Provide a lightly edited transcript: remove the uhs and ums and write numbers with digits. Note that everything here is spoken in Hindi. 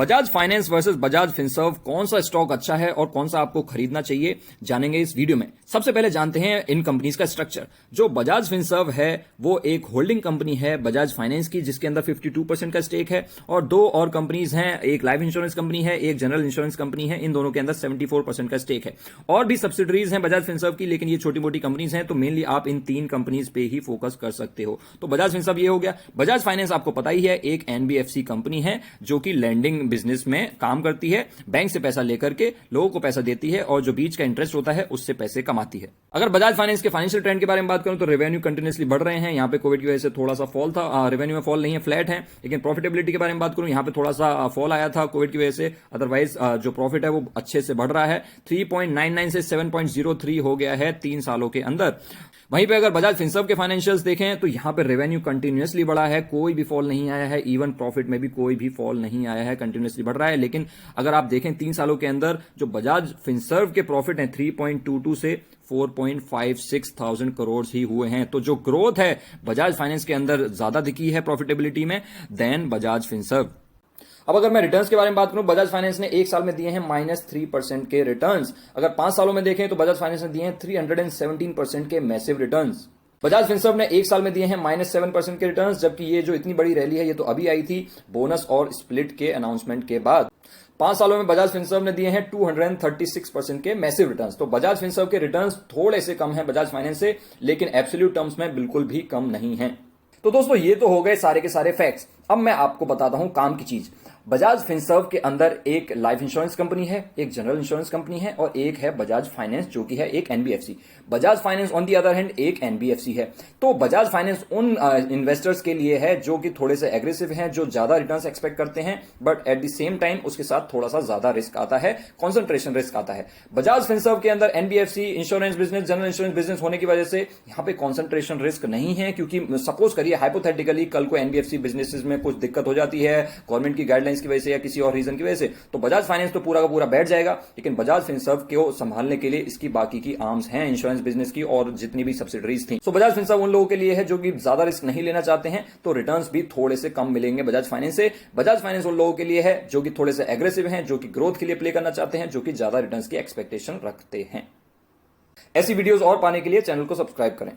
Bajaj finance versus Bajaj Finserv, कौन सा स्टॉक अच्छा है और कौन सा आपको खरीदना चाहिए, जानेंगे इस वीडियो में। सबसे पहले जानते हैं इन कंपनीज का स्ट्रक्चर। जो बजाज फिनसर्व है वो एक होल्डिंग कंपनी है बजाज फाइनेंस की, जिसके अंदर 52% का स्टेक है, और दो और कंपनीज हैं, एक लाइफ इंश्योरेंस कंपनी है, एक जनरल इंश्योरेंस कंपनी है। इन दोनों के अंदर 74% का स्टेक है। और भी सब्सिडरीज हैं बजाज फिनसर्व की, लेकिन ये छोटी मोटी कंपनीज हैं, तो मेनली आप इन तीन कंपनीज पे ही फोकस कर सकते हो। तो बजाज फिनसर्व ये हो गया। बजाज फाइनेंस आपको पता ही है एक एनबीएफसी कंपनी है जो कि लैंडिंग बिजनेस में काम करती है, बैंक से पैसा लेकर के लोगों को पैसा देती है और जो बीच का इंटरेस्ट होता है उससे पैसे कमाती है। अगर बजाज फाइनेंस के फाइनेंशियल ट्रेंड के बारे में बात करूं तो रेवेन्यू कंटिन्यूअसली बढ़ रहे हैं। यहां पे कोविड की वजह से थोड़ा सा फॉल था, रेवेन्यू में फॉल नहीं है, फ्लैट है। लेकिन प्रॉफिटेबिलिटी के बारे में बात करूं, यहां पे थोड़ा सा फॉल आया था कोविड की वजह से, अदरवाइज जो प्रॉफिट है वो अच्छे से बढ़ रहा है। 3.99 से 7.03 हो गया है 3 सालों के अंदर। वहीं पे अगर बजाज फिनसर्व के फाइनेंशियल्स देखें तो यहां पे रेवेन्यू कंटिन्यूअसली बढ़ा है, कोई भी फॉल नहीं आया है, इवन प्रॉफिट में भी कोई भी फॉल नहीं आया है, कंटिन्यूअसली बढ़ रहा है। लेकिन अगर आप देखें 3 सालों के अंदर जो बजाज फिनसर्व के प्रॉफिट हैं 3.22 से 4.56 थाउजेंड करोड़ ही हुए हैं। तो जो ग्रोथ है बजाज फाइनेंस के अंदर ज्यादा दिखी है प्रॉफिटेबिलिटी में देन बजाज फिनसर्व। अब अगर मैं रिटर्न्स के बारे में बात करूं, बजाज फाइनेंस ने 1 साल में दिए हैं -3% के रिटर्न्स। अगर 5 सालों में देखें तो बजाज फाइनेंस ने दिए हैं 317% के मैसिव रिटर्न्स। बजाज फिनसर्व ने 1 साल में दिए हैं -7% के रिटर्न्स, जबकि ये जो इतनी बड़ी रैली है ये तो अभी आई थी बोनस और स्प्लिट के अनाउंसमेंट के बाद। 5 सालों में बजाज फिनसर्व ने दिए हैं 236% के मैसिव रिटर्न्स। तो बजाज फिनसर्व के रिटर्न्स थोड़े से कम हैं बजाज फाइनेंस से, लेकिन एब्सोल्यूट टर्म्स में बिल्कुल भी कम नहीं है। तो दोस्तों ये तो हो गए सारे के सारे फैक्ट्स। अब मैं आपको बताता हूं काम की चीज। बजाज फिनसर्व के अंदर एक लाइफ इंश्योरेंस कंपनी है, एक जनरल इंश्योरेंस कंपनी है और एक है बजाज फाइनेंस जो कि है एक NBFC. Bajaj finance on the other hand एक एनबीएफसी है। तो बजाज फाइनेंस उन इन्वेस्टर्स के लिए है जो कि थोड़े से एग्रेसिव हैं, जो ज्यादा रिटर्न्स एक्सपेक्ट करते हैं, but at the same time उसके साथ थोड़ा सा ज्यादा रिस्क आता है, कॉन्सेंट्रेशन रिस्क आता है। बजाज फिनसर्व के अंदर NBFC, insurance business, general insurance business होने की वजह से यहां पे कॉन्सेंट्रेशन रिस्क नहीं है, क्योंकि सपोज करिए हाइपोथेटिकली कल को एनबीएफसी बिजनेसेस में कुछ दिक्कत हो जाती है गवर्नमेंट की गाइडलाइंस की वजह से या किसी और रीजन की वजह से, तो बजाज फाइनेंस तो पूरा का पूरा बैठ जाएगा। लेकिन बजाज फिनसर्व को संभालने के लिए इसकी बाकी की आर्म्स हैं इंश्योरेंस बिजनेस की और जितनी भी सब्सिडरीज थी। तो बजाज फिनसर्व उन लोगों के लिए है जो कि ज्यादा रिस्क नहीं लेना चाहते हैं, तो रिटर्न्स भी थोड़े से कम मिलेंगे बजाज फाइनेंस से। बजाज फाइनेंस उन लोगों के लिए है जो कि थोड़े से एग्रेसिव हैं, जो कि ग्रोथ के लिए प्ले करना चाहते हैं, जो कि ज्यादा रिटर्न्स की एक्सपेक्टेशन रखते हैं। ऐसी वीडियोस और पाने के लिए चैनल को सब्सक्राइब करें।